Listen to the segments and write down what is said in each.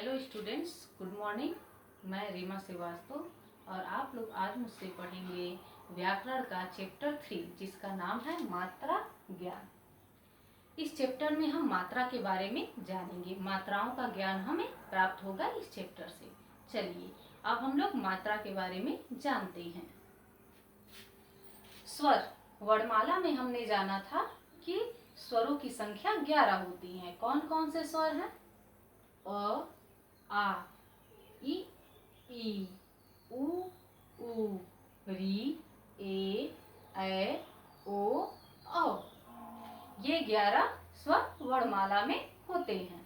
Hello students, good morning. मैं रीमा श्रीवास्तव और आप लोग आज मुझसे पढ़ेंगे व्याकरण का चैप्टर 3 जिसका नाम है मात्रा ज्ञान। इस चैप्टर में हम मात्रा के बारे में जानेंगे। मात्राओं का ज्ञान हमें प्राप्त होगा इस चैप्टर से। चलिए अब हम लोग मात्रा के बारे में जानते हैं। स्वर वर्णमाला में हमने जाना था कि स्वरों की संख्या 11 होती है। कौन कौन से स्वर हैं? अ, आ, इ, उ, री, ए, ओ, औ। ये 11 स्वर वर्णमाला में होते हैं,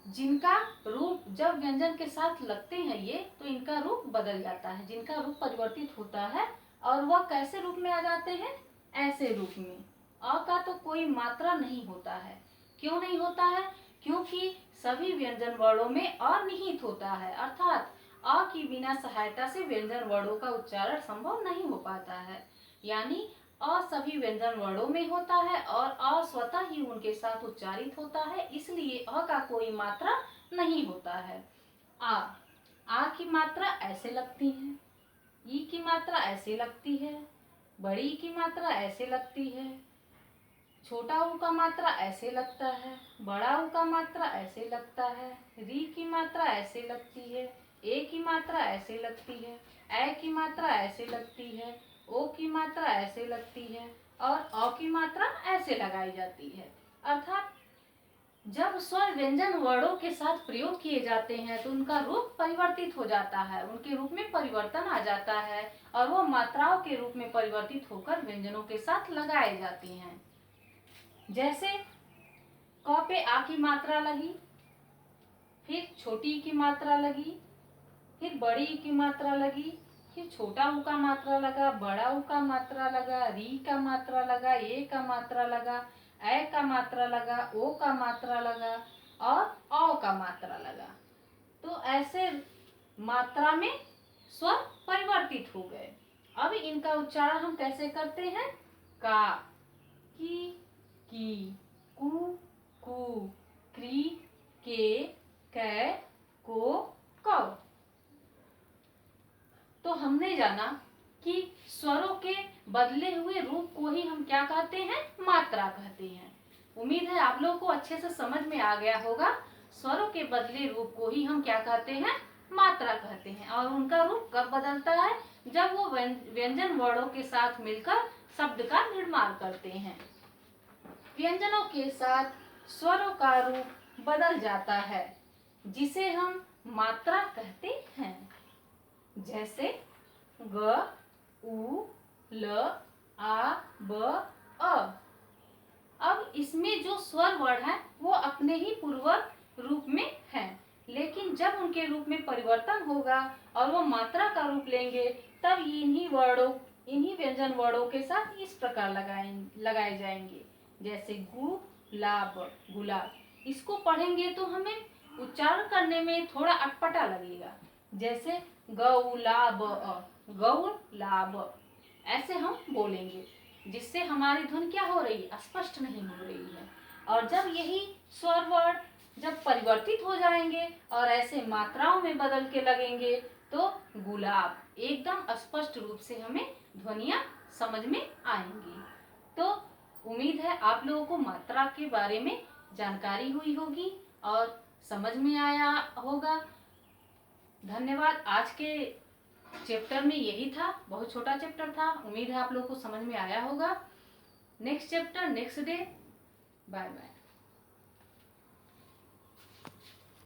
जिनका रूप जब व्यंजन के साथ लगते हैं ये तो इनका रूप बदल जाता है, जिनका रूप परिवर्तित होता है। और वह कैसे रूप में आ जाते हैं? ऐसे रूप में। अ का तो कोई मात्रा नहीं होता है। क्यों नहीं होता है? क्योंकि सभी व्यंजन वर्णों में अ निहित होता है, अर्थात अ की बिना सहायता से व्यंजन वर्णों का उच्चारण संभव नहीं हो पाता है। यानी अ सभी व्यंजन वर्णों में होता है और अ स्वतः ही उनके साथ उच्चारित होता है, इसलिए अ का कोई मात्रा नहीं होता है। आ की मात्रा ऐसे लगती है, ई की मात्रा ऐसे लगती है, बड़ी की मात्रा ऐसे लगती है, छोटा ऊ का मात्रा ऐसे लगता है, बड़ा ऊ का मात्रा ऐसे लगता है, री की मात्रा ऐसे लगती है, ए की मात्रा ऐसे लगती है, ए की मात्रा ऐसे लगती है, ओ की मात्रा ऐसे लगती है और औ की मात्रा ऐसे लगाई जाती है। अर्थात जब स्वर व्यंजन वर्णों के साथ प्रयोग किए जाते हैं तो उनका रूप परिवर्तित हो जाता है, उनके रूप में परिवर्तन आ जाता है और वो मात्राओं के रूप में परिवर्तित होकर व्यंजनों के साथ लगाए जाते हैं। जैसे क पे आ की मात्रा लगी, फिर छोटी की मात्रा लगी, फिर बड़ी की मात्रा लगी, फिर छोटा ऊ का मात्रा लगा, बड़ा ऊ का मात्रा लगा, री का मात्रा लगा, ए का मात्रा लगा, ए का मात्रा लगा, ओ का मात्रा लगा और औ का मात्रा लगा। तो ऐसे मात्रा में स्वर परिवर्तित हो गए। अब इनका उच्चारण हम कैसे करते हैं? का, की, कु, क्री, के, कै, को, कौ। तो हमने जाना कि स्वरों के बदले हुए रूप को ही हम क्या कहते हैं? मात्रा कहते हैं। उम्मीद है आप लोगों को अच्छे से समझ में आ गया होगा। स्वरों के बदले रूप को ही हम क्या कहते हैं? मात्रा कहते हैं। और उनका रूप कब बदलता है? जब वो व्यंजन वर्णों के साथ मिलकर शब्द का निर्माण करते हैं। व्यंजनों के साथ स्वरों का रूप बदल जाता है, जिसे हम मात्रा कहते हैं। जैसे ग, उ, ल, आ, ब, अ। अब इसमें जो स्वर वर्ण है वो अपने ही पूर्वक रूप में हैं, लेकिन जब उनके रूप में परिवर्तन होगा और वो मात्रा का रूप लेंगे तब इन्हीं व्यंजन वर्णों के साथ इस प्रकार लगाए जाएंगे। जैसे गुलाब, गुलाब। इसको पढ़ेंगे तो हमें उच्चारण करने में थोड़ा अटपटा लगेगा। जैसे गौलाब, गौलाब, ऐसे हम बोलेंगे, जिससे हमारी धुन क्या हो रही है? स्पष्ट नहीं हो रही है। और जब यही स्वर वर्ण जब परिवर्तित हो जाएंगे और ऐसे मात्राओं में बदल के लगेंगे तो गुलाब एकदम स्पष्ट रूप से हमें ध्वनियां समझ में आएंगी। तो उम्मीद है आप लोगों को मात्रा के बारे में जानकारी हुई होगी और समझ में आया होगा। धन्यवाद। आज के चैप्टर में यही था, बहुत छोटा चैप्टर था। उम्मीद है आप लोगों को समझ में आया होगा। Next chapter next day. Bye bye.